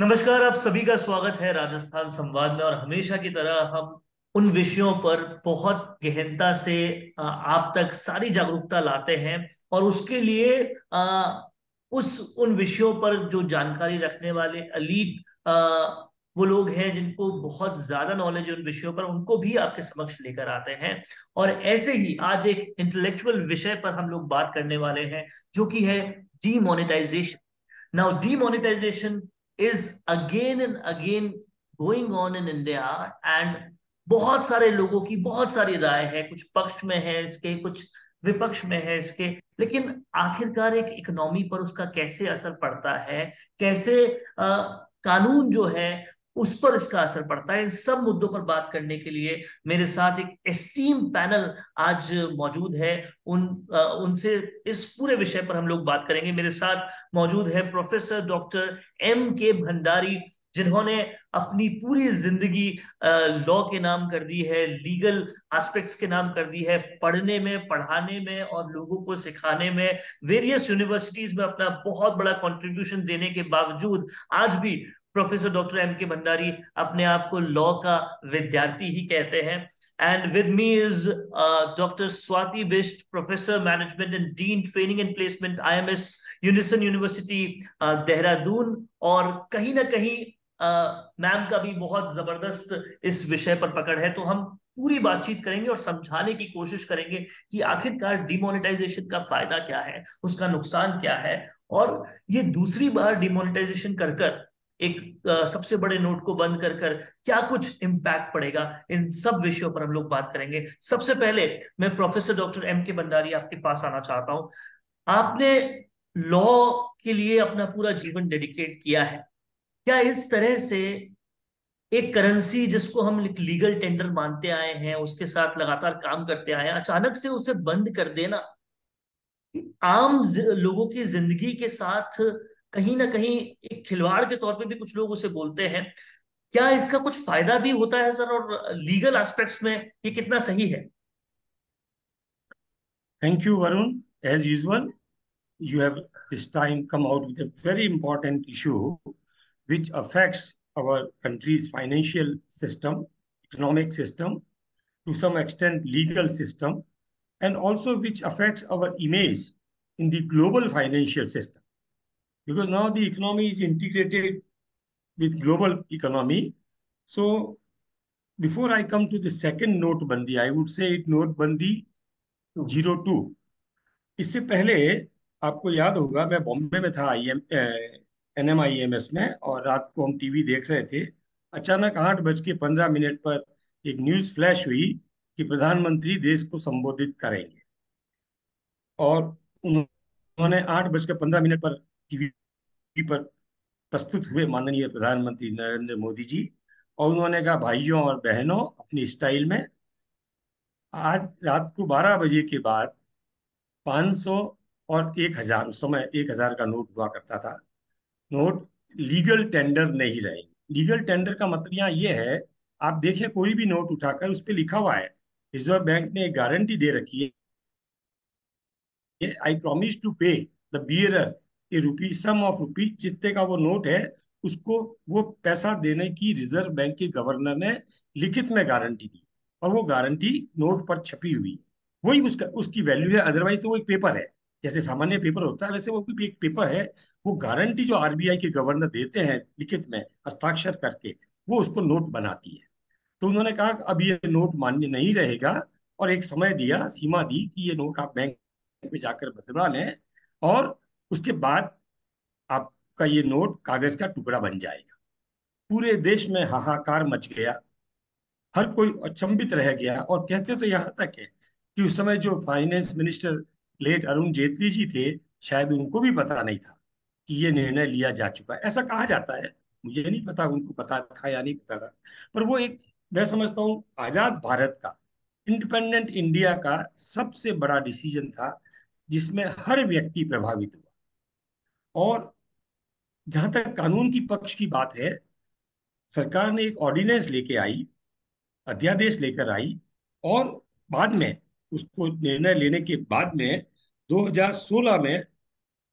नमस्कार। आप सभी का स्वागत है राजस्थान संवाद में। और हमेशा की तरह हम उन विषयों पर बहुत गहनता से आप तक सारी जागरूकता लाते हैं। और उसके लिए उन विषयों पर जो जानकारी रखने वाले अलीट वो लोग हैं जिनको बहुत ज्यादा नॉलेज है उन विषयों पर, उनको भी आपके समक्ष लेकर आते हैं। और ऐसे ही आज एक इंटेलेक्चुअल विषय पर हम लोग बात करने वाले हैं, जो कि है demonetisation. Now, demonetization is again and again going on in India, and बहुत सारे लोगों की बहुत सारी राय है, कुछ पक्ष में है इसके, कुछ विपक्ष में है इसके। लेकिन आखिरकार एक इकोनॉमी पर उसका कैसे असर पड़ता है, कैसे कानून जो है उस पर इसका असर पड़ता है, इन सब मुद्दों पर बात करने के लिए मेरे साथ एक एस्टीम पैनल आज मौजूद है। उनसे इस पूरे विषय पर हम लोग बात करेंगे। मेरे साथ मौजूद है प्रोफेसर डॉक्टर एम के भंडारी, जिन्होंने अपनी पूरी जिंदगी लॉ के नाम कर दी है, लीगल एस्पेक्ट्स के नाम कर दी है, पढ़ने में, पढ़ाने में और लोगों को सिखाने में। वेरियस यूनिवर्सिटीज में अपना बहुत बड़ा कंट्रीब्यूशन देने के बावजूद आज भी प्रोफेसर डॉक्टर एम के भंडारी अपने आप को लॉ का विद्यार्थी ही कहते हैं। And with me is Dr. Swati Bisht, Professor Management and Dean Training and Placement, IMS unison university Dehradun. और कहीं ना कहीं मैम का भी बहुत जबरदस्त इस विषय पर पकड़ है। तो हम पूरी बातचीत करेंगे और समझाने की कोशिश करेंगे कि आखिरकार डिमोनेटाइजेशन का फायदा क्या है, उसका नुकसान क्या है, और ये दूसरी बार डिमोनेटाइजेशन कर कर एक सबसे बड़े नोट को बंद कर कर क्या कुछ इम्पैक्ट पड़ेगा। इन सब विषयों पर हम लोग बात करेंगे। सबसे पहले मैं प्रोफेसर डॉक्टर एम के भंडारी आपके पास आना चाहता हूं। आपने लॉ के लिए अपना पूरा जीवन डेडिकेट किया है। क्या इस तरह से एक करेंसी जिसको हम लीगल टेंडर मानते आए हैं, उसके साथ लगातार काम करते आए हैं, अचानक से उसे बंद कर देना लोगों की जिंदगी के साथ कहीं ना कहीं एक खिलवाड़ के तौर पे भी कुछ लोग उसे बोलते हैं। क्या इसका कुछ फायदा भी होता है सर, और लीगल एस्पेक्ट्स में ये कितना सही है? Thank you, Varun. As usual, you have this time come out with a very important issue which affects our country's financial system, economic system, to some extent legal system, and also which affects our image in the global financial system. Because now the economy is integrated with global economy. So before I come to the second notebandi, I would say it notebandi 02. इससे पहले आपको याद होगा मैं बॉम्बे में था NMIMS में, और रात को हम टीवी देख रहे थे। अचानक 8:15 पर एक न्यूज़ फ्लैश हुई कि प्रधानमंत्री देश को संबोधित करेंगे। और उन्होंने 8:15 पर टीवी पर प्रस्तुत हुए माननीय प्रधानमंत्री नरेंद्र मोदी जी। और उन्होंने कहा, भाइयों और बहनों, अपनी स्टाइल में, आज रात को 12 बजे के बाद 500 और 1000, उस समय 1000 का नोट हुआ करता था, नोट लीगल टेंडर नहीं रहेंगे। लीगल टेंडर का मतलब यहाँ ये है, आप देखिए कोई भी नोट उठाकर उस पर लिखा हुआ है, रिजर्व बैंक ने एक गारंटी दे रखी है, I promise to pay the bearer a rupee sum of rupee, जितने का वो नोट है उसको वो पैसा देने की रिजर्व बैंक के गवर्नर ने लिखित में गारंटी दी। और वो गारंटी नोट पर छपी हुई है, वही उसका उसकी वैल्यू है। अदरवाइज तो वो एक पेपर है, जैसे सामान्य पेपर होता है वैसे वो भी एक पेपर है। वो गारंटी जो RBI के गवर्नर देते हैं लिखित में हस्ताक्षर करके, वो उसको नोट बनाती है। तो उन्होंने कहा कि अब ये नोट मान्य नहीं रहेगा, और एक समय दिया, सीमा दी कि ये नोट आप बैंक में जाकर बदलवा लें, और उसके बाद आपका ये नोट कागज का टुकड़ा बन जाएगा। पूरे देश में हाहाकार मच गया, हर कोई अचंभित रह गया। और कहते तो यहाँ तक है कि उस समय जो finance minister late Arun Jaitley ji थे, शायद उनको भी पता नहीं था कि ये निर्णय लिया जा चुका है। ऐसा कहा जाता है, मुझे नहीं पता उनको पता था या नहीं पता था। पर वो एक, मैं समझता हूँ, आजाद भारत का, इंडिपेंडेंट इंडिया का सबसे बड़ा डिसीजन था, जिसमें हर व्यक्ति प्रभावित हुआ। और जहां तक कानून की पक्ष की बात है, सरकार ने एक ऑर्डिनेंस लेके आई, अध्यादेश लेकर आई, और बाद में उसको निर्णय लेने के बाद में 2016 में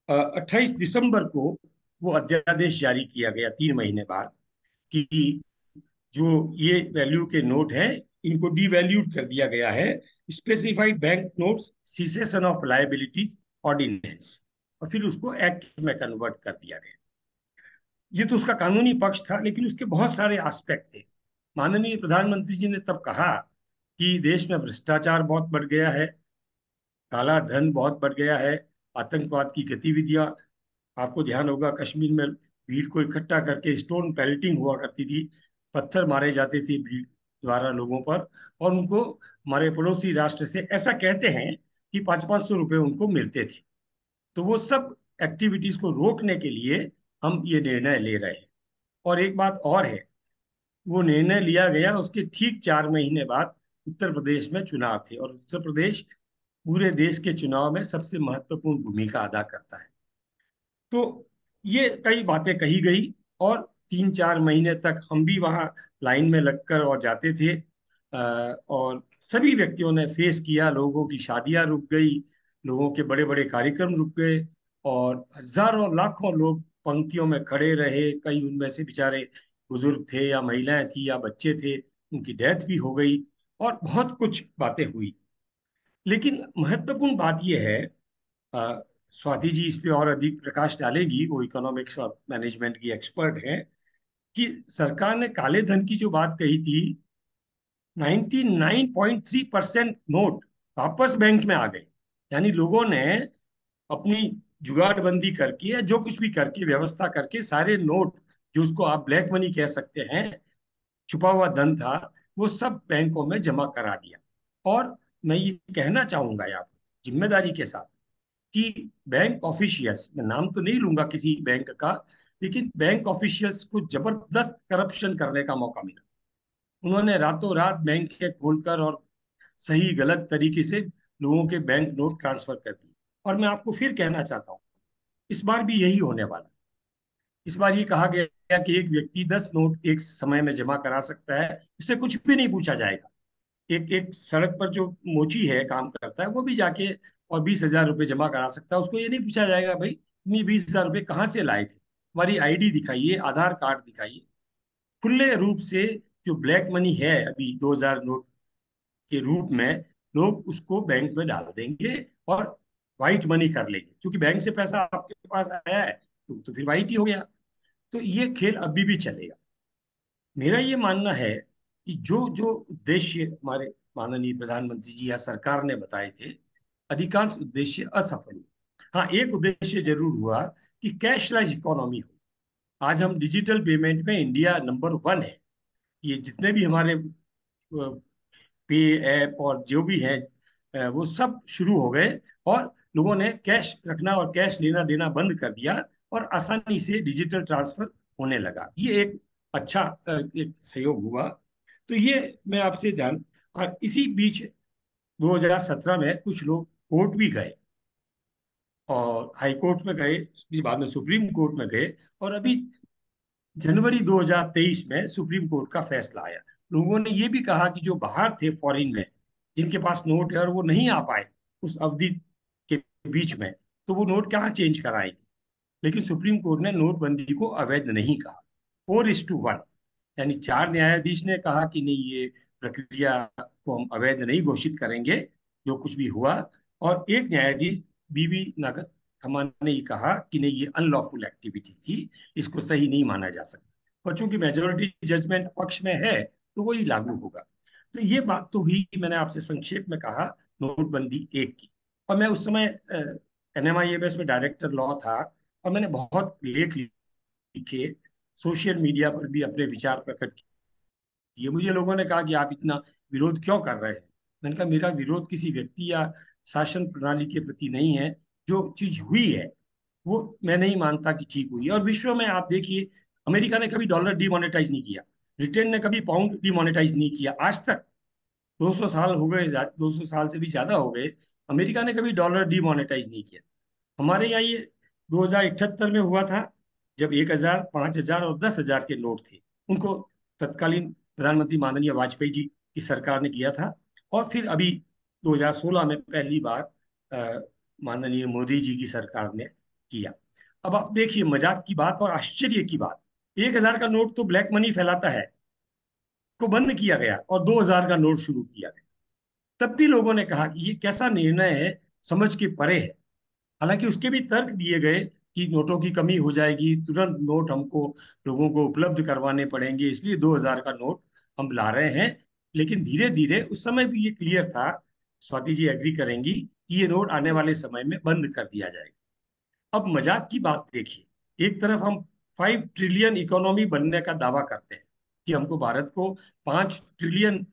28 दिसंबर को वो अध्यादेश जारी किया गया 3 महीने बाद कि जो ये वैल्यू के नोट हैं इनको डीवैल्यूड कर दिया गया है, specified bank notes cessation of liabilities ordinance, और फिर उसको एक्ट में कन्वर्ट कर दिया गया। ये तो उसका कानूनी पक्ष था, लेकिन उसके बहुत सारे एस्पेक्ट थे। माननीय प्रधानमंत्री जी ने तब कहा कि देश में भ्रष्टाचार बहुत बढ़ गया है, काला धन बहुत बढ़ गया है, आतंकवाद की गतिविधियां, आपको ध्यान होगा कश्मीर में भीड़ को इकट्ठा करके स्टोन पेल्टिंग हुआ करती थी, पत्थर मारे जाते थे भीड़ द्वारा लोगों पर, और उनको हमारे पड़ोसी राष्ट्र से ऐसा कहते हैं कि 500-500 रुपए उनको मिलते थे। तो वो सब एक्टिविटीज को रोकने के लिए हम ये निर्णय ले रहे हैं। और एक बात और है, वो निर्णय लिया गया उसके ठीक 4 महीने बाद उत्तर प्रदेश में चुनाव थे, और उत्तर प्रदेश पूरे देश के चुनाव में सबसे महत्वपूर्ण भूमिका अदा करता है। तो ये कई बातें कही गई, और 3-4 महीने तक हम भी वहाँ लाइन में लगकर और जाते थे, और सभी व्यक्तियों ने फेस किया, लोगों की शादियां रुक गई, लोगों के बड़े बड़े कार्यक्रम रुक गए, और हजारों लाखों लोग पंक्तियों में खड़े रहे। कई उनमें से बेचारे बुजुर्ग थे या महिलाएं थी या बच्चे थे, उनकी डेथ भी हो गई, और बहुत कुछ बातें हुई। लेकिन महत्वपूर्ण बात यह है, अ, स्वाति जी इस पे और अधिक प्रकाश डालेगी, वो इकोनॉमिक्स और मैनेजमेंट की एक्सपर्ट है, कि सरकार ने काले धन की जो बात कही थी, 99.3% नोट वापस बैंक में आ गए। यानी लोगों ने अपनी जुगाड़बंदी करके या जो कुछ भी करके व्यवस्था करके सारे नोट, जो उसको आप ब्लैक मनी कह सकते हैं, छुपा हुआ धन था, वो सब बैंकों में जमा करा दिया। और मैं ये कहना चाहूंगा यहाँ पर जिम्मेदारी के साथ कि बैंक ऑफिशियल्स, मैं नाम तो नहीं लूंगा किसी बैंक का, लेकिन बैंक ऑफिशियल्स को जबरदस्त करप्शन करने का मौका मिला। उन्होंने रातों रात बैंक खोलकर और सही गलत तरीके से लोगों के बैंक नोट ट्रांसफर कर दिए। और मैं आपको फिर कहना चाहता हूँ, इस बार भी यही होने वाला है। इस बार ये कहा गया कि एक व्यक्ति 10 नोट एक समय में जमा करा सकता है, उससे कुछ भी नहीं पूछा जाएगा। एक एक सड़क पर जो मोची है काम करता है, वो भी जाके और 20,000 रुपये जमा करा सकता है। उसको ये नहीं पूछा जाएगा भाई तुम ये 20,000 रुपये कहाँ से लाए थे, हमारी आईडी दिखाइए, आधार कार्ड दिखाइए। खुले रूप से जो ब्लैक मनी है अभी 2,000 नोट के रूप में, लोग उसको बैंक में डाल देंगे और वाइट मनी कर लेंगे, क्योंकि बैंक से पैसा आपके पास आया है तो फिर वाइट ही हो गया। तो ये खेल अभी भी चलेगा। मेरा ये मानना है कि जो जो उद्देश्य हमारे माननीय प्रधानमंत्री जी या सरकार ने बताए थे, अधिकांश उद्देश्य असफल हुए। हाँ, एक उद्देश्य जरूर हुआ कि कैशलेस इकोनॉमी हो। आज हम डिजिटल पेमेंट में इंडिया नंबर 1 है। ये जितने भी हमारे पे ऐप और जो भी है, वो सब शुरू हो गए, और लोगों ने कैश रखना और कैश लेना देना बंद कर दिया, और आसानी से डिजिटल ट्रांसफर होने लगा। ये एक अच्छा एक सहयोग हुआ। तो ये मैं आपसे जान, और इसी बीच 2017 में कुछ लोग कोर्ट भी गए, और हाई कोर्ट में गए, फिर बाद में सुप्रीम कोर्ट में गए, और अभी जनवरी 2023 में सुप्रीम कोर्ट का फैसला आया। लोगों ने ये भी कहा कि जो बाहर थे फॉरेन में, जिनके पास नोट है और वो नहीं आ पाए उस अवधि के बीच में, तो वो नोट कहाँ चेंज कराएंगे। लेकिन सुप्रीम कोर्ट ने नोटबंदी को अवैध नहीं कहा। 4:1, यानी 4 न्यायाधीश ने कहा कि नहीं, ये प्रक्रिया को हम अवैध नहीं घोषित करेंगे जो कुछ भी हुआ, और एक न्यायाधीश बीवी नागत खन्ना ने ही कहा कि नहीं, ये अनलॉफुल एक्टिविटी थी, इसको सही नहीं माना जा सकता। और चूंकि मेजोरिटी जजमेंट पक्ष में है तो वही लागू होगा। तो ये बात तो हुई, मैंने आपसे संक्षेप में कहा नोटबंदी एक की। और मैं उस समय NMIMS में डायरेक्टर लॉ था, और मैंने बहुत लेख लिखे, सोशल मीडिया पर भी अपने विचार प्रकट किए। मुझे लोगों ने कहा कि आप इतना विरोध क्यों कर रहे हैं। मैंने कहा मेरा विरोध किसी व्यक्ति या शासन प्रणाली के प्रति नहीं है। जो चीज हुई है वो मैं नहीं मानता कि ठीक हुई है। और विश्व में आप देखिए, अमेरिका ने कभी डॉलर डिमोनेटाइज नहीं किया, ब्रिटेन ने कभी पाउंड डिमोनेटाइज नहीं किया आज तक। 200 साल हो गए, 200 साल से भी ज्यादा हो गए, अमेरिका ने कभी डॉलर डिमोनेटाइज नहीं किया। हमारे यहाँ ये 2078 में हुआ था, जब 1,000, 5,000 और 10,000 के नोट थे। उनको तत्कालीन प्रधानमंत्री माननीय वाजपेयी जी की सरकार ने किया था। और फिर अभी 2016 में पहली बार माननीय मोदी जी की सरकार ने किया। अब आप देखिए मजाक की बात और आश्चर्य की बात, 1,000 का नोट तो ब्लैक मनी फैलाता है, को बंद किया गया और 2,000 का नोट शुरू किया गया। तब भी लोगों ने कहा कि ये कैसा निर्णय है, समझ के परे है। हालांकि उसके भी तर्क दिए गए कि नोटों की कमी हो जाएगी, तुरंत नोट हमको लोगों को उपलब्ध करवाने पड़ेंगे, इसलिए 2,000 का नोट हम ला रहे हैं। लेकिन धीरे धीरे उस समय भी ये क्लियर था, स्वाति जी एग्री करेंगी, कि ये नोट आने वाले समय में बंद कर दिया जाएगा। अब मजाक की बात देखिए, एक तरफ हम 5 ट्रिलियन इकोनॉमी बनने का दावा करते हैं कि हमको भारत को 5 ट्रिलियन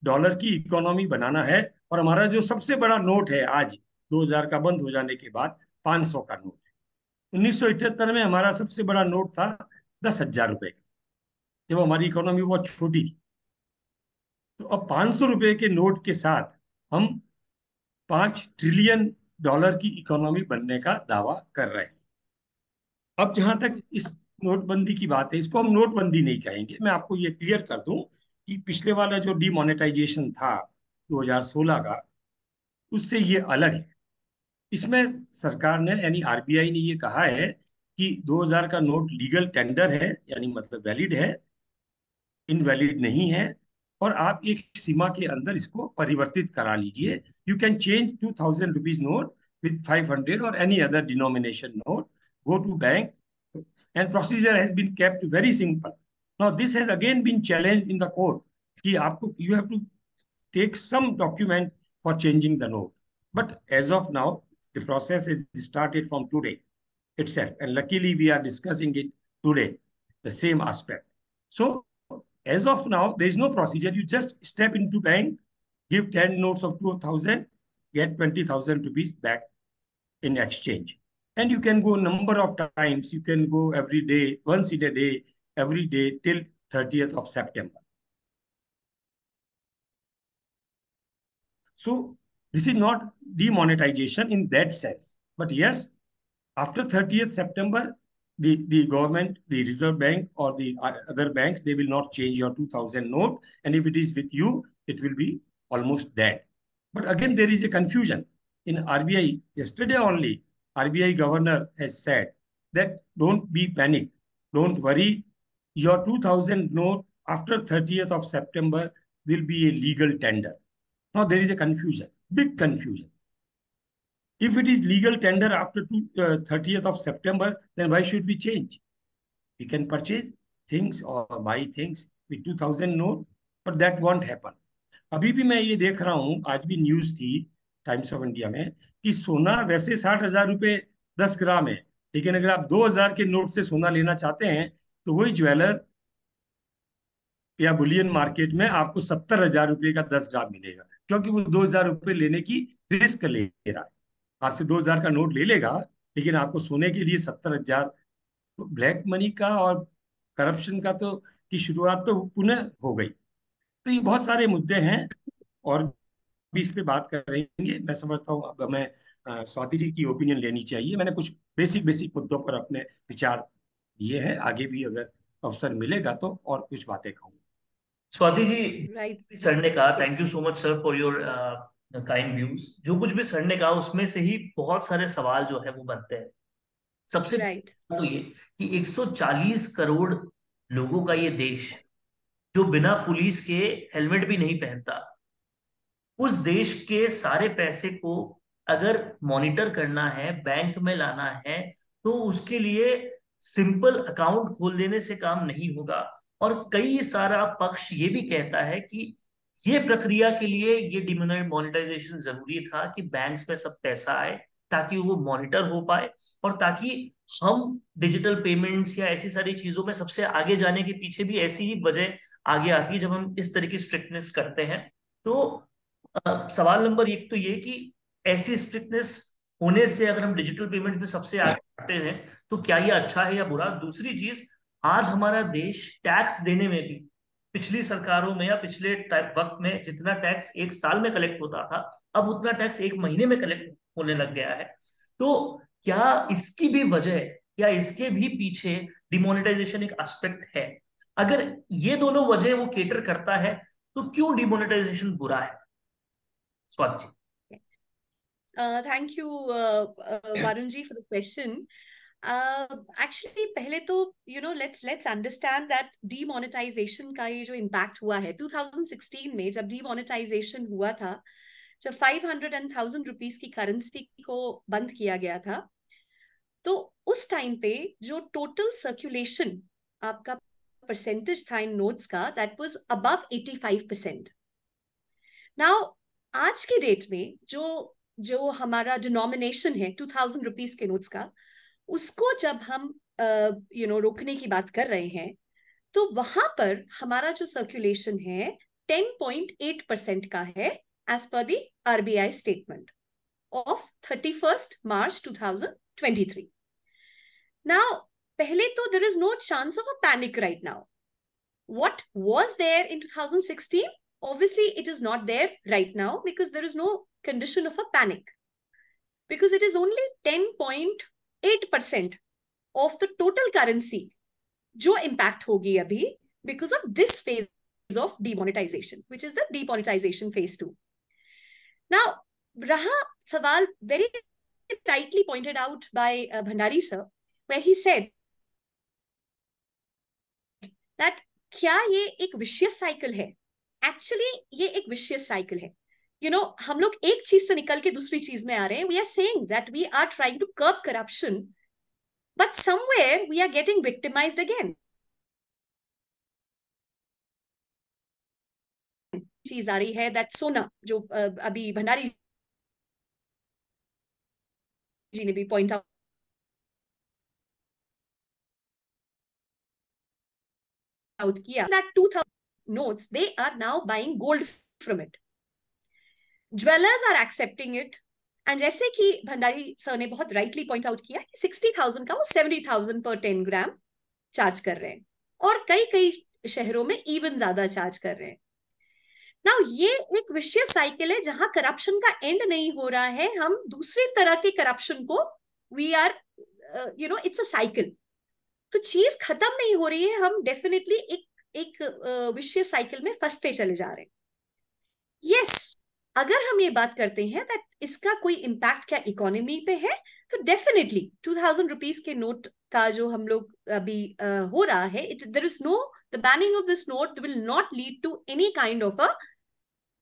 डॉलर की इकोनॉमी बनाना है, और हमारा जो सबसे बड़ा नोट है आज 2,000 का बंद हो जाने के बाद 500 का नोट है। 1978 में हमारा सबसे बड़ा नोट था 10,000 रुपए का, जब हमारी इकोनॉमी बहुत छोटी थी। तो अब 500 रुपए के नोट के साथ हम 5 ट्रिलियन डॉलर की इकोनॉमी बनने का दावा कर रहे हैं। अब जहां तक इस नोटबंदी की बात है, इसको हम नोटबंदी नहीं कहेंगे। मैं आपको ये क्लियर कर दूं कि पिछले वाला जो डीमोनेटाइजेशन था 2016 का, उससे ये अलग है। इसमें सरकार ने यानी आरबीआई ने ये कहा है कि 2,000 का नोट लीगल टेंडर है, यानी मतलब वैलिड है, इनवैलिड नहीं है। और आप एक सीमा के अंदर इसको परिवर्तित करा लीजिए। You can change 2,000 rupees note with 500 और any other denomination note, go to bank, and procedure has been kept very simple. Now this has again been challenged in the court कि आपको you have to take some document for changing the note. But as of now, the process is started from today itself, and luckily we are discussing it today, the same aspect. So as of now, there is no procedure. You just step into bank, give 10 notes of 2,000, get 20,000 rupees back in exchange. And you can go number of times. You can go every day, once in a day, every day till 30th of September. So this is not demonetization in that sense. But yes, after 30th September, the government, the Reserve Bank or the other banks, they will not change your 2,000 note. And if it is with you, it will be almost dead. But again, there is a confusion. In RBI, yesterday only, RBI governor has said that don't be panicked. Don't worry. Your 2,000 note after 30th of September will be a legal tender. Now there is a confusion, big confusion. If it is legal tender after 30th of September, then why should we change? We can purchase things or buy things with 2,000 note, but that won't happen. अभी भी मैं ये देख रहा हूँ, आज भी news थी टाइम्स ऑफ इंडिया में, कि सोना वैसे 60,000 रुपये 10 ग्राम है, लेकिन अगर आप 2,000 के नोट से सोना लेना चाहते हैं तो वही ज्वेलर या बुलियन मार्केट में आपको 70,000 रुपये का 10 ग्राम मिलेगा, क्योंकि वो 2,000 रुपये लेने की रिस्क ले रहा है। आपसे 2,000 का नोट ले लेगा, लेकिन आपको सोने के लिए 70,000। तो ब्लैक मनी का और करप्शन का तो की शुरुआत तो पुनः हो गई। तो ये बहुत सारे मुद्दे हैं और भी इस पे बात करेंगे। मैं समझता हूँ अब हमें स्वाति जी की ओपिनियन लेनी चाहिए। मैंने कुछ बेसिक बेसिक मुद्दों पर अपने विचार दिए हैं, आगे भी अगर अवसर मिलेगा तो और कुछ बातें कहूँगा। स्वाति जी, राइट। सर ने कहा, thank you yes. So much sir for your kind views. जो कुछ भी सर ने कहा उसमें से ही बहुत सारे सवाल जो है वो बनते हैं। सबसे राइट। तो ये कि 140 करोड़ लोगों का ये देश, जो बिना पुलिस के हेलमेट भी नहीं पहनता, उस देश के सारे पैसे को अगर मॉनिटर करना है, बैंक में लाना है, तो उसके लिए सिंपल अकाउंट खोल देने से काम नहीं होगा। और कई सारा पक्ष ये भी कहता है कि ये प्रक्रिया के लिए ये डिमोनेटाइजेशन जरूरी था कि बैंक्स में सब पैसा आए, ताकि वो मॉनिटर हो पाए, और ताकि हम डिजिटल पेमेंट्स या ऐसी सारी चीजों में सबसे आगे जाने के पीछे भी ऐसी ही वजह आगे आती है जब हम इस तरह की स्ट्रिक्टनेस करते हैं। तो सवाल नंबर एक तो ये कि ऐसी स्ट्रिक्टनेस होने से अगर हम डिजिटल पेमेंट में सबसे आगे आते हैं तो क्या ये अच्छा है या बुरा। दूसरी चीज, आज हमारा देश टैक्स देने में भी पिछली सरकारों में या पिछले वक्त में जितना टैक्स एक साल में कलेक्ट होता था, अब उतना टैक्स एक महीने में कलेक्ट होने लग गया है। तो क्या इसकी भी वजह या इसके भी पीछे डिमोनेटाइजेशन एक एस्पेक्ट है? अगर ये दोनों वजह वो केटर करता है तो क्यों डिमोनेटाइजेशन बुरा है? Swati ji. Thank you, Varun ji, for the question. Actually पहले तो लेट्स अंडरस्टैंड दैट डीमोनेटाइजेशन का ये जो इम्पैक्ट हुआ है 2016 में, जब डीमोनेटाइजेशन हुआ था, जब 500 एंड 1000 रुपीज की करेंसी को बंद किया गया था, तो उस टाइम पे जो टोटल सर्कुलेशन आपका परसेंटेज था इन नोट्स का, दैट वाज अबव 85%। नाउ आज के डेट में जो जो हमारा डिनोमिनेशन है 2000 रुपीज के नोट्स का, उसको जब हम रोकने की बात कर रहे हैं, तो वहां पर हमारा जो सर्कुलेशन है 10.8% का है, as per the RBI statement of 31st March 2023। Now पहले तो there is no chance of a panic right now. What was there in 2016? Obviously, it is not there right now because there is no condition of a panic. Because it is only 10.8% of the total currency जो impact होगी अभी because of this phase of demonetization, which is the demonetization phase 2. Now, रहा सवाल very rightly pointed out by Bhandari sir, where he said that क्या ये एक vicious cycle है? Actually ये एक विशियस साइकिल है। हम लोग एक चीज से निकल के दूसरी चीज में आ रहे हैं। We are saying that we are trying to curb corruption, but somewhere we are getting victimised again. चीज आ रही है दैट सोना, जो अभी भंडारी जी ने भी पॉइंट आउट किया, that 2000 notes, they are now buying gold from it. Jewelers are accepting it. And जैसे कि भंडारी सर ने बहुत राइटली पॉइंट आउट किया कि 60,000 का वो 70,000 पर 10 ग्राम चार्ज कर रहे हैं, और कई कई शहरों में इवन ज्यादा चार्ज कर रहे हैं। नाउ ये एक विशियस साइकिल है जहां करप्शन का एंड नहीं हो रहा है। हम दूसरी तरह के करप्शन को, we are it's a cycle, तो चीज खत्म नहीं हो रही है। हम डेफिनेटली एक विशियस साइकिल में फंसते चले जा रहे हैं। यस, अगर हम ये बात करते हैं दैट इसका कोई इम्पैक्ट क्या इकोनॉमी पे है, तो डेफिनेटली 2000 रुपीज के नोट का जो हम लोग अभी हो रहा है, there is no, the banning of this note will not lead to any kind of a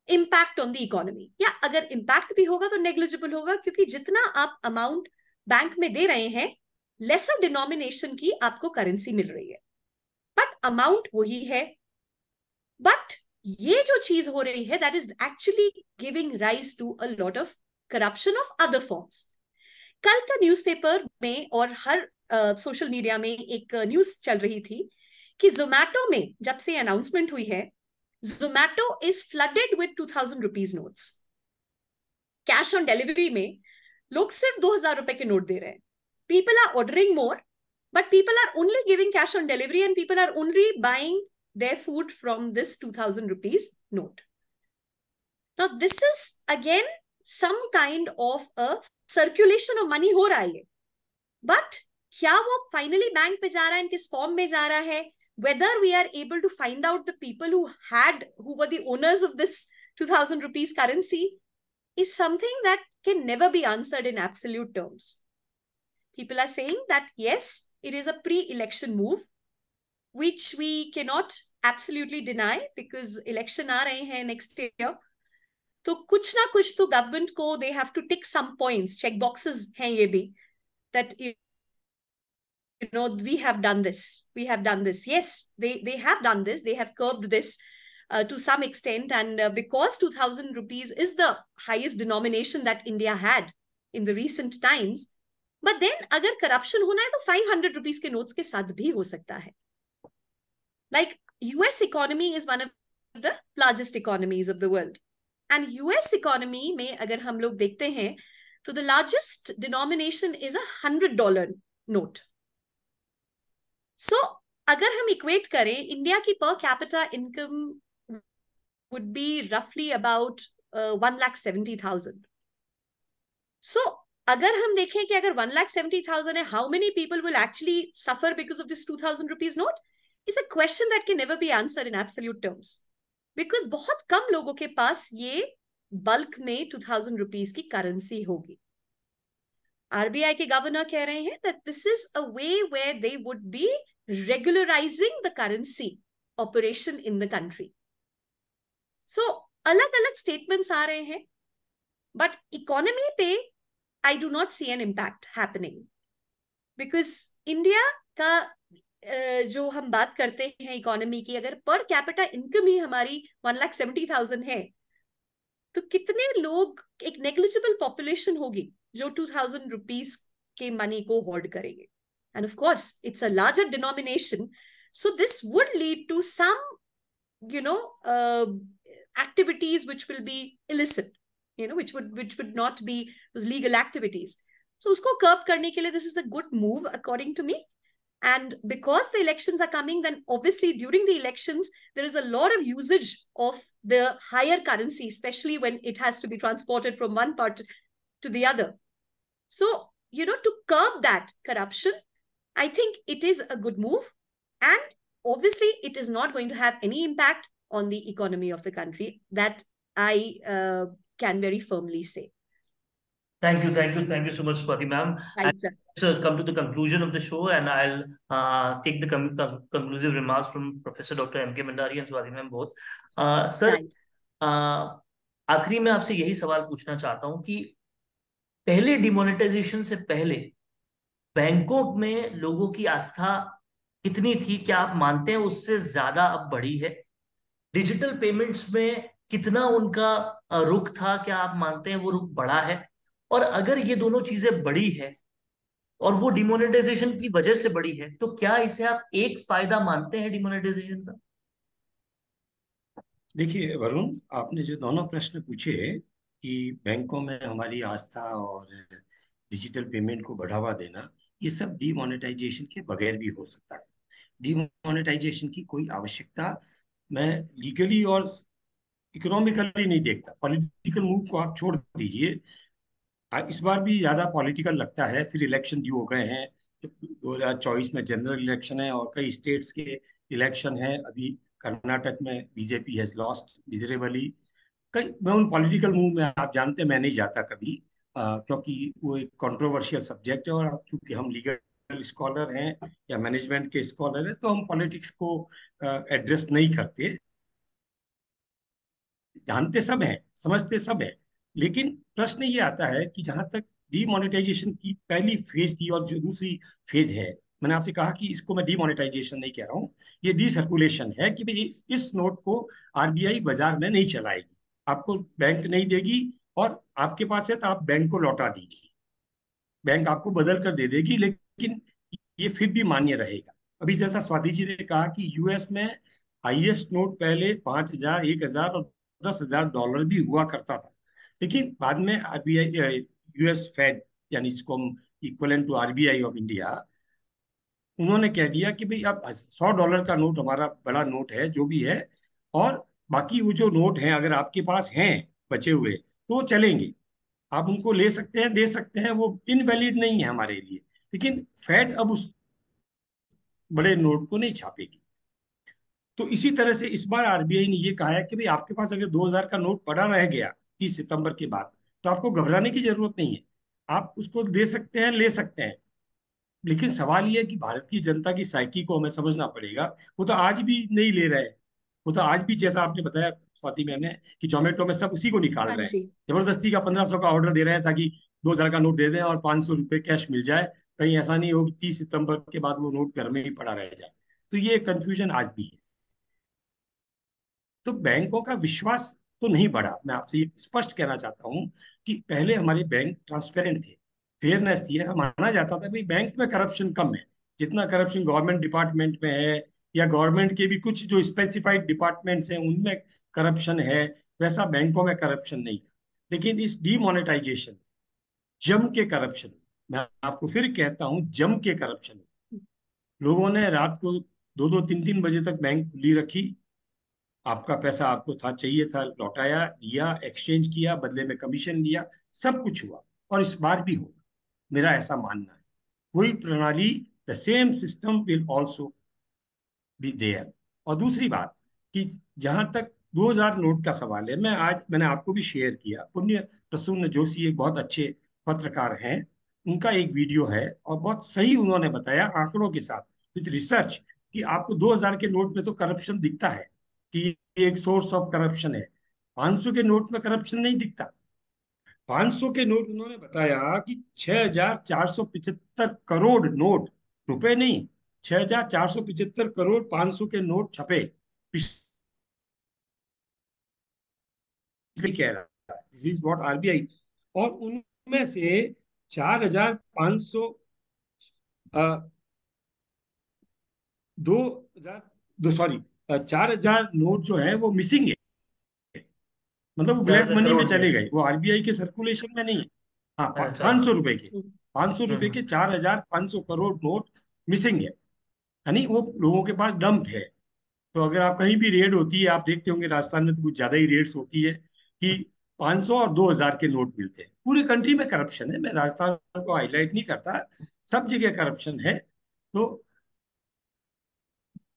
impact on the economy, या अगर इम्पैक्ट भी होगा तो नेग्लिजिबल होगा, क्योंकि जितना आप अमाउंट बैंक में दे रहे हैं, लेसर डिनोमिनेशन की आपको करेंसी मिल रही है, बट अमाउंट वही है। बट ये जो चीज हो रही है, that is actually giving rise to a lot of corruption of other forms. कल का न्यूज़पेपर में और हर सोशल मीडिया में एक न्यूज चल रही थी कि जोमैटो में जब से अनाउंसमेंट हुई है, Zomato is flooded with 2000 rupees notes. Cash on delivery में लोग सिर्फ 2000 रुपए के नोट दे रहे हैं। People are ordering more, but people are only giving cash on delivery, and people are only buying their food from this 2000 rupees note. Now this is again some kind of a circulation of money हो रहा है, but क्या वो finally bank पे जा रहा है, किस फॉर्म में जा रहा है, whether we are able to find out the people who were the owners of this 2000 rupees currency is something that can never be answered in absolute terms. People are saying that yes, it is a pre-election move, which we cannot absolutely deny because election आ रहे हैं next year. तो कुछ ना कुछ तो government को they have to tick some points, check boxes हैं ये भी, that we have done this. Yes, they have done this. They have curbed this to some extent, and because 2000 rupees is the highest denomination that India had in the recent times. But then अगर corruption होना है तो 500 rupees के notes के साथ भी हो सकता है। Like US economy is one of the largest economies of the world, and US economy में अगर हम लोग देखते हैं तो the largest denomination is $100 note. So अगर हम इक्वेट करें, इंडिया की per capita income would be roughly about 1,70,000. So अगर हम देखें कि अगर 1,70,000 है, how many people will actually suffer because of this 2000 rupees note, is a question that can never be answered in absolute terms, because बहुत कम लोगों के पास ये बल्क में 2000 रुपीज की करेंसी होगी। आरबीआई के गवर्नर कह रहे हैं that this is a way where they would be regularizing the currency operation in the country. So अलग अलग स्टेटमेंट्स आ रहे हैं, बट इकोनॉमी पे I do not see an impact happening, because India का जो हम बात करते हैं इकोनॉमी की, अगर पर कैपिटा इनकम ही हमारी 1,70,000 है, तो कितने लोग, एक नेग्लिजिबल पॉपुलेशन होगी जो 2,000 रुपीज के मनी को होल्ड करेंगे. And of course it's a larger denomination, so this would lead to some activities which will be illicit, which would not be those legal activities. So usko curb karne ke liye this is a good move according to me. And because the elections are coming, then obviously during the elections there is a lot of usage of the higher currency, especially when it has to be transported from one part to the other. So to curb that corruption, I think it is a good move, and obviously it is not going to have any impact on the economy of the country. That I can very firmly say. Thank you so much, Swati ma'am. Right, let's come to the conclusion of the show, and I'll take the conclusive remarks from Professor Dr. M.K. Bhandari and Swati ma'am both. Sir, right. आखिरी में आपसे यही सवाल पूछना चाहता हूँ कि पहले डिमोनेटाइजेशन से पहले बैंकों में लोगों की आस्था कितनी थी? क्या आप मानते हैं उससे ज्यादा अब बढ़ी है? डिजिटल पेमेंट्स में कितना उनका रुख था? क्या आप मानते हैं वो रुख बढ़ा है? और अगर ये दोनों चीजें बढ़ी है और वो डिमोनेटाइजेशन की वजह से बढ़ी है, तो क्या इसे आप एक फायदा मानते हैं डिमोनेटाइजेशन का? देखिए वरुण, आपने जो दोनों प्रश्न पूछे कि बैंकों में हमारी आस्था और डिजिटल पेमेंट को बढ़ावा देना, ये सब डीमोनेटाइजेशन के बगैर भी हो सकता है. डीमोनेटाइजेशन की कोई आवश्यकता मैं लीगली और इकोनॉमिकली नहीं देखता. पॉलिटिकल मूव को आप छोड़ दीजिए, इस बार भी ज्यादा पॉलिटिकल लगता है. फिर इलेक्शन ड्यू हो गए हैं, 2024 में जनरल इलेक्शन है और कई स्टेट्स के इलेक्शन है. अभी कर्नाटक में बीजेपी हैज लॉस्ट मिजरेबली. मैं उन पॉलिटिकल मूव में, आप जानते हैं, मैं नहीं जाता कभी, क्योंकि वो एक कंट्रोवर्शियल सब्जेक्ट है. और चूंकि हम लीगल स्कॉलर हैं या मैनेजमेंट के स्कॉलर हैं, तो हम पॉलिटिक्स को एड्रेस नहीं करते. जानते सब हैं, समझते सब हैं, लेकिन प्रश्न ये आता है कि जहां तक डीमोनेटाइजेशन की पहली फेज थी और जो दूसरी फेज है, मैंने आपसे कहा कि इसको मैं डीमोनेटाइजेशन नहीं कह रहा हूँ, ये डीसर्कुलेशन है. कि भाई इस नोट को आरबीआई बाजार में नहीं चलाएगी, आपको बैंक नहीं देगी, और आपके पास है तो आप बैंक को लौटा दीजिए, बैंक आपको बदल कर दे देगी, लेकिन ये फिर भी मान्य रहेगा. अभी जैसा स्वाति जी ने कहा कि यूएस में हाईएस्ट नोट पहले 5,000, 1,000 और $10,000 भी हुआ करता था. लेकिन बाद में आरबीआई, यूएस फेड, यानी इसको हम equivalent to RBI of India, उन्होंने कह दिया कि भाई अब $100 का नोट हमारा बड़ा नोट है जो भी है, और बाकी वो जो नोट हैं अगर आपके पास हैं बचे हुए तो चलेंगे, आप उनको ले सकते हैं, दे सकते हैं, वो इनवैलिड नहीं है हमारे लिए. लेकिन फेड अब उस बड़े नोट को नहीं छापेगी. तो इसी तरह से इस बार आरबीआई ने ये कहा है कि भाई आपके पास अगर 2,000 का नोट पड़ा रह गया 30 सितंबर के बाद, तो आपको घबराने की जरूरत नहीं है, आप उसको दे सकते हैं, ले सकते हैं. लेकिन सवाल ये है कि भारत की जनता की साइकी को हमें समझना पड़ेगा. वो तो आज भी नहीं ले रहे हैं, वो तो आज भी, जैसा आपने बताया स्वाति मैम ने, कि जोमेटो में सब उसी को निकाल हाँ रहे हैं, जी. जबरदस्ती का 1,500 का ऑर्डर दे रहे हैं ताकि 2,000 का नोट दे दें और 500 रुपये कैश मिल जाए. कहीं ऐसा नहीं हो कि 30 सितंबर के बाद वो नोट घर में ही पड़ा रह जाए. तो ये कंफ्यूजन आज भी है. तो बैंकों का विश्वास तो नहीं बढ़ा. मैं आपसे ये स्पष्ट कहना चाहता हूं कि पहले हमारे बैंक ट्रांसपेरेंट थे, फेयरनेस थी, ऐसा माना जाता था भाई बैंक में करप्शन कम है. जितना करप्शन गवर्नमेंट डिपार्टमेंट में है या गवर्नमेंट के भी कुछ जो स्पेसिफाइड डिपार्टमेंट्स हैं उनमें करप्शन है, वैसा बैंकों में करप्शन नहीं था. लेकिन इस डीमोनेटाइजेशन जम के करप्शन, मैं आपको फिर कहता हूं, जम के करप्शन. लोगों ने रात को 2-2, 3-3 बजे तक बैंक खुली रखी, आपका पैसा आपको था, चाहिए था, लौटाया, दिया, एक्सचेंज किया, बदले में कमीशन लिया, सब कुछ हुआ. और इस बार भी होगा, मेरा ऐसा मानना है. वही प्रणाली, the same system will also be there. और दूसरी बात कि जहां तक 2,000 नोट का सवाल है, मैंने आपको भी शेयर किया, पुण्य प्रसून जोशी एक बहुत अच्छे पत्रकार हैं, उनका एक वीडियो है और बहुत सही उन्होंने बताया आंकड़ों के साथ विद रिसर्च कि आपको 2000 के नोट में तो करप्शन दिखता है कि ये एक सोर्स ऑफ करप्शन है। 500 के नोट में करप्शन नहीं दिखता। 500 के नोट उन्होंने बताया कि 6475 नोट, रुपए नहीं, 6475 500 के नोट छपे पिछले, कह रहा है दिस इज व्हाट आरबीआई। और उनमें से 4500 दो हजार दो सॉरी 4000 नोट जो है वो मिसिंग है, मतलब वो ब्लैक 4000 मनी में करोड़ के। चले गए, वो आरबीआई के सर्कुलेशन में नहीं है। हाँ, अच्छा। 500 रुपए के, हम्म, 500 रुपए के हम्म। 4500 नोट मिसिंग है, यानी वो लोगों के पास डंप है। तो अगर आप कहीं भी रेड होती है, आप देखते होंगे राजस्थान में तो कुछ ज्यादा ही रेड्स होती है कि 500 और 2000 के नोट मिलते हैं। पूरी कंट्री में करप्शन है, मैं राजस्थान को हाईलाइट नहीं करता, सब जगह करप्शन है। तो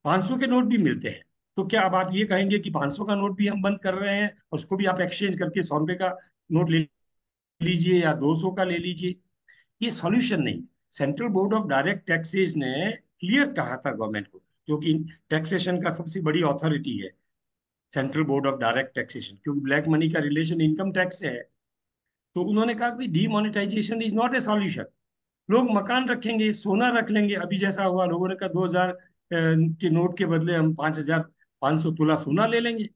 500 के नोट भी मिलते हैं। तो क्या अब आप ये कहेंगे कि 500 का नोट भी हम बंद कर रहे हैं और उसको भी आप एक्सचेंज करके 100 रुपए का नोट ले लीजिए या 200 का ले लीजिए? ये सॉल्यूशन नहीं। Central board of direct taxes ने क्लियर कहा था गवर्नमेंट को, जो कि टैक्सेशन का सबसे बड़ी अथॉरिटी है, central board of direct taxation, क्योंकि ब्लैक मनी का रिलेशन इनकम टैक्स से है। तो उन्होंने कहा कि demonetisation is not a solution. लोग मकान रखेंगे, सोना रख लेंगे, अभी जैसा हुआ, लोगों ने कहा 2000 के नोट के बदले हम 5500 तोला सोना ले लेंगे,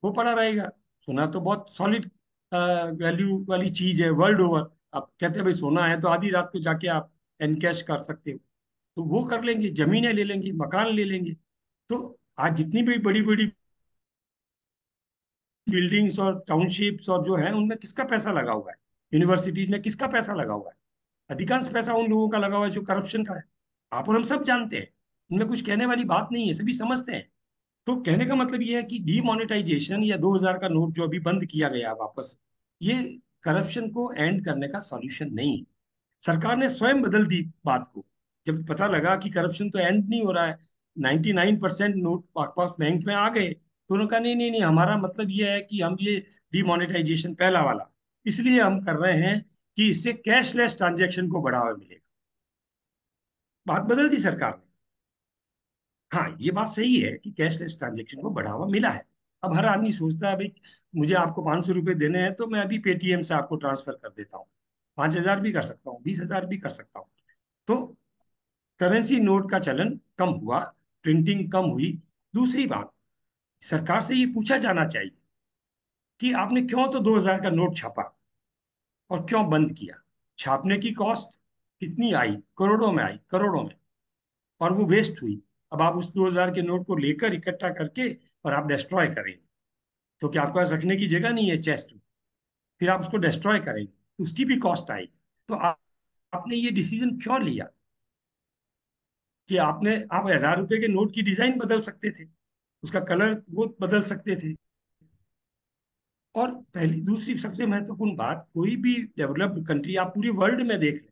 वो पड़ा रहेगा। सोना तो बहुत सॉलिड वैल्यू वाली चीज है वर्ल्ड ओवर। आप कहते हैं भाई सोना है तो आधी रात को जाके आप एनकैश कर सकते हो, तो वो कर लेंगे, जमीनें ले लेंगे, मकान ले लेंगे। तो आज जितनी भी बड़ी बड़ी बिल्डिंग्स और टाउनशिप्स और जो है उनमें किसका पैसा लगा हुआ है? यूनिवर्सिटीज में किसका पैसा लगा हुआ है? अधिकांश पैसा उन लोगों का लगा हुआ है जो करप्शन का है। आप और हम सब जानते हैं, उनमें कुछ कहने वाली बात नहीं है, सभी समझते हैं। तो कहने का मतलब ये है कि डीमोनेटाइजेशन या 2000 का नोट जो अभी बंद किया गया वापस, ये करप्शन को एंड करने का सॉल्यूशन नहीं है। सरकार ने स्वयं बदल दी बात को। जब पता लगा कि करप्शन तो एंड नहीं हो रहा है, 99% नोट पास बैंक में आ गए, तो उन्होंने कहा नहीं नहीं नहीं, हमारा मतलब ये है कि हम ये डीमोनेटाइजेशन पहला वाला इसलिए हम कर रहे हैं कि इससे कैशलेस ट्रांजेक्शन को बढ़ावा मिलेगा। बात बदल दी सरकार ने। हाँ, ये बात सही है कि कैशलेस ट्रांजेक्शन को बढ़ावा मिला है। अब हर आदमी सोचता है भाई मुझे आपको 500 रुपये देने हैं तो मैं अभी पेटीएम से आपको ट्रांसफर कर देता हूँ, 5000 भी कर सकता हूँ, 20,000 भी कर सकता हूँ। तो करेंसी नोट का चलन कम हुआ, प्रिंटिंग कम हुई। दूसरी बात, सरकार से ये पूछा जाना चाहिए कि आपने क्यों तो 2000 का नोट छापा और क्यों बंद किया? छापने की कॉस्ट कितनी आई? करोड़ों में आई, करोड़ों में, और वो वेस्ट हुई। अब आप उस 2000 के नोट को लेकर इकट्ठा करके और आप डिस्ट्रॉय करेंगे, क्योंकि आपके पास रखने की जगह नहीं है चेस्ट में, फिर आप उसको डिस्ट्रॉय करेंगे, उसकी भी कॉस्ट आएगी। तो आपने ये डिसीजन क्यों लिया कि आप 1000 रुपए के नोट की डिजाइन बदल सकते थे, उसका कलर वो बदल सकते थे। और पहली दूसरी सबसे महत्वपूर्ण बात, कोई भी डेवलप्ड कंट्री आप पूरी वर्ल्ड में देख लें,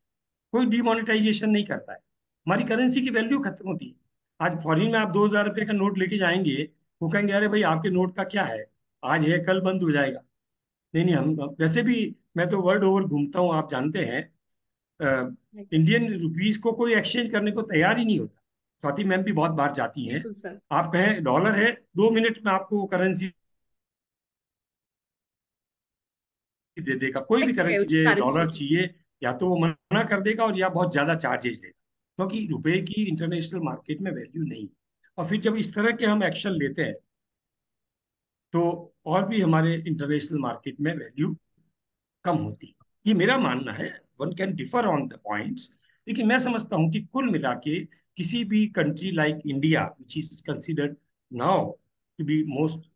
कोई डिमोनेटाइजेशन नहीं करता है। हमारी करेंसी की वैल्यू खत्म होती है। आज फॉरेन में आप 2000 रुपये का नोट लेके जाएंगे, वो कहेंगे अरे भाई आपके नोट का क्या है, आज है कल बंद हो जाएगा। नहीं नहीं, हम वैसे भी, मैं तो वर्ल्ड ओवर घूमता हूँ, आप जानते हैं, इंडियन रुपीज को कोई एक्सचेंज करने को तैयार ही नहीं होता। स्वाति मैम भी बहुत बार जाती हैं। बिल्कुल सर। आप कहें डॉलर है, 2 मिनट में आपको करेंसी दे देगा, कोई भी है करेंसी उस चाहिए, करेंसी डॉलर की। चाहिए, या तो वो मना कर देगा और या बहुत ज्यादा चार्जेस लेगा, क्योंकि रुपए की इंटरनेशनल मार्केट में वैल्यू नहीं। और फिर जब इस तरह के हम एक्शन लेते हैं तो और भी हमारे इंटरनेशनल मार्केट में वैल्यू कम होती है। ये मेरा मानना है, one can differ on the points, लेकिन मैं समझता हूं कि कुल मिला के किसी भी country like India which is considered now to be most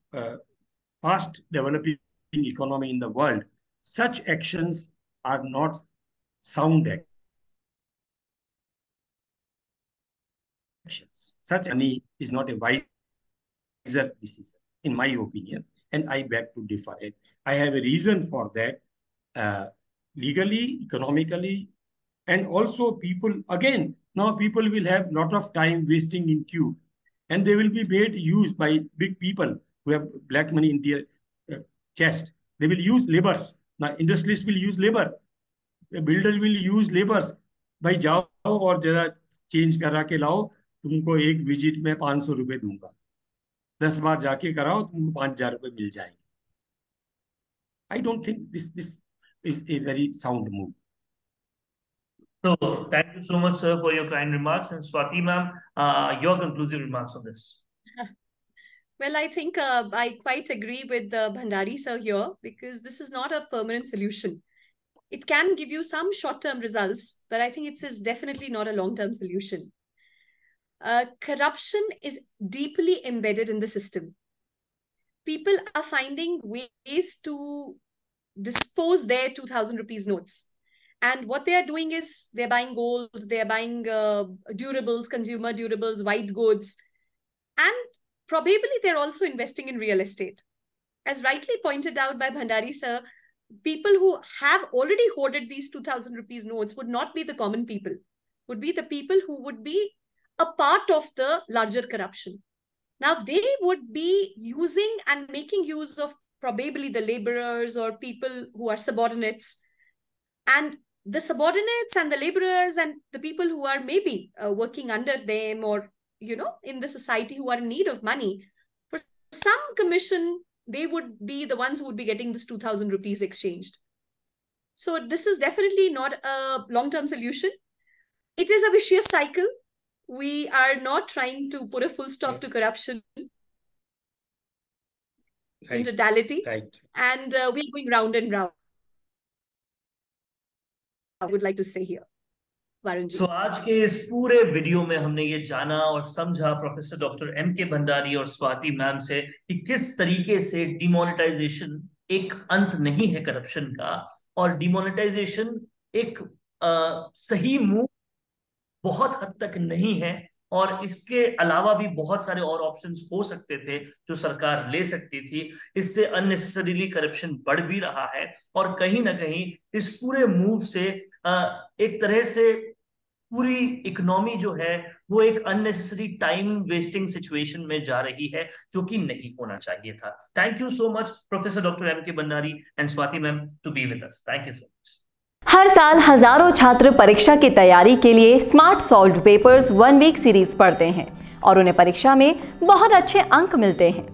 fast developing economy in the world, such actions are not sound actions. Such money is not a wiser decision, in my opinion, and I beg to differ it. I have a reason for that, legally, economically, and also people, again, now people will have lot of time wasting in queue, and they will be made use by big people who have black money in their chest. They will use labors. Now industrialists will use labor, builder will use labours, भाई जाओ और जरा change करा के लाओ, तुमको एक visit में 500 रुपये दूंगा, 10 बार जाके कराओ, तुमको 5,000 रुपये मिल जाएंगे। I don't think this is a very sound move. So, thank you so much, sir, for your kind remarks. And Swati ma'am, your conclusive remarks on this. Well, I think I quite agree with Bhandari sir here, because this is not a permanent solution. It can give you some short-term results, but I think it is definitely not a long-term solution. Corruption is deeply embedded in the system. People are finding ways to dispose their 2,000 rupees notes. And what they are doing is they're buying gold, they're buying durables, consumer durables, white goods. And probably they're also investing in real estate. As rightly pointed out by Bhandari sir, people who have already hoarded these 2,000 rupees notes would not be the common people, would be the people who would be a part of the larger corruption. Now, they would be using and making use of probably the laborers or people who are subordinates. And the subordinates and the laborers and the people who are maybe working under them, or, you know, in the society who are in need of money, for some commission, they would be the ones who would be getting this 2,000 rupees exchanged. So this is definitely not a long-term solution. It is a vicious cycle. We are not trying to put a full stop to corruption in totality. Right. And we are going round and round. I would like to say here. Varun ji. So, आज के इस पूरे video में हमने ये जाना और समझा प्रोफेसर डॉक्टर M.K. भंडारी और स्वाति मैम से कि किस तरीके से डिमोनेटाइजेशन एक अंत नहीं है करप्शन का, और डिमोनेटाइजेशन एक सही मूव बहुत हद तक नहीं है, और इसके अलावा भी बहुत सारे और ऑप्शंस हो सकते थे जो सरकार ले सकती थी। इससे अननेसेसरीली करप्शन बढ़ भी रहा है, और कहीं ना कहीं इस पूरे मूव से एक तरह से पूरी इकोनॉमी जो है वो एक अननेसेसरी टाइम वेस्टिंग सिचुएशन में जा रही है, जो कि नहीं होना चाहिए था। Thank you so much professor doctor M.K. Bhandari and Swati ma'am to be with us. Thank you so much. हर साल हजारों छात्र परीक्षा की तैयारी के लिए smart solved papers 1 week series पढ़ते हैं और उन्हें परीक्षा में बहुत अच्छे अंक मिलते हैं।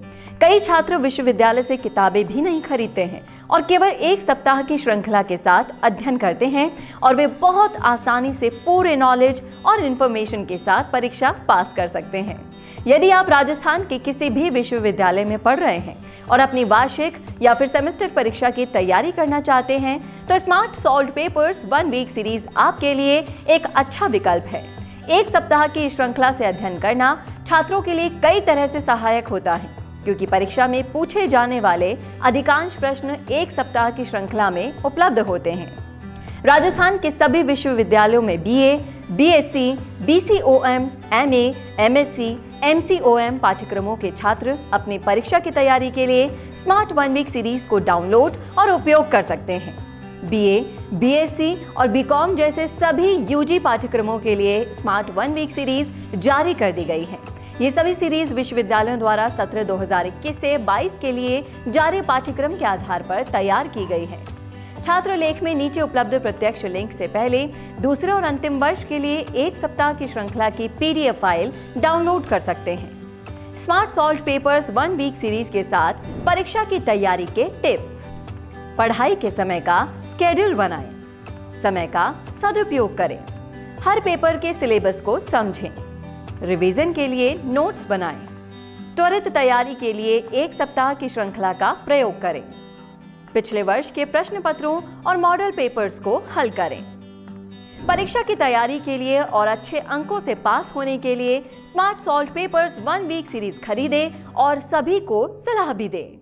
कई छात्र विश्वविद्यालय से किताबें भी नहीं खरीदते हैं और केवल 1 सप्ताह की श्रृंखला के साथ अध्ययन करते हैं और वे बहुत आसानी से पूरे नॉलेज और इंफॉर्मेशन के साथ परीक्षा पास कर सकते हैं। यदि आप राजस्थान के किसी भी विश्वविद्यालय में पढ़ रहे हैं और अपनी वार्षिक या फिर सेमेस्टर परीक्षा की तैयारी करना चाहते हैं, तो smart solved papers 1 week series आपके लिए एक अच्छा विकल्प है। 1 सप्ताह की श्रृंखला से अध्ययन करना छात्रों के लिए कई तरह से सहायक होता है, क्योंकि परीक्षा में पूछे जाने वाले अधिकांश प्रश्न 1 सप्ताह की श्रृंखला में उपलब्ध होते हैं। राजस्थान के सभी विश्वविद्यालयों में BA, BSc, BCOM, MA, MSc, MCOM पाठ्यक्रमों के छात्र अपनी परीक्षा की तैयारी के लिए स्मार्ट 1 वीक सीरीज को डाउनलोड और उपयोग कर सकते हैं। BA, BSc और BCom जैसे सभी UG पाठ्यक्रमों के लिए स्मार्ट 1 वीक सीरीज जारी कर दी गई है। ये सभी सीरीज विश्वविद्यालयों द्वारा सत्र 2021 से 22 के लिए जारी पाठ्यक्रम के आधार पर तैयार की गई है। छात्र लेख में नीचे उपलब्ध प्रत्यक्ष लिंक से पहले दूसरे और अंतिम वर्ष के लिए 1 सप्ताह की श्रृंखला की PDF फाइल डाउनलोड कर सकते हैं। Smart solved papers 1 week series के साथ परीक्षा की तैयारी के टिप्स। पढ़ाई के समय का स्केड्यूल बनाएं, समय का सदुपयोग करें, हर पेपर के सिलेबस को समझें, रिवीजन के लिए नोट्स बनाएं, त्वरित तैयारी के लिए 1 सप्ताह की श्रृंखला का प्रयोग करें, पिछले वर्ष के प्रश्न पत्रों और मॉडल पेपर्स को हल करें। परीक्षा की तैयारी के लिए और अच्छे अंकों से पास होने के लिए smart solved papers 1 week series खरीदें और सभी को सलाह भी दें।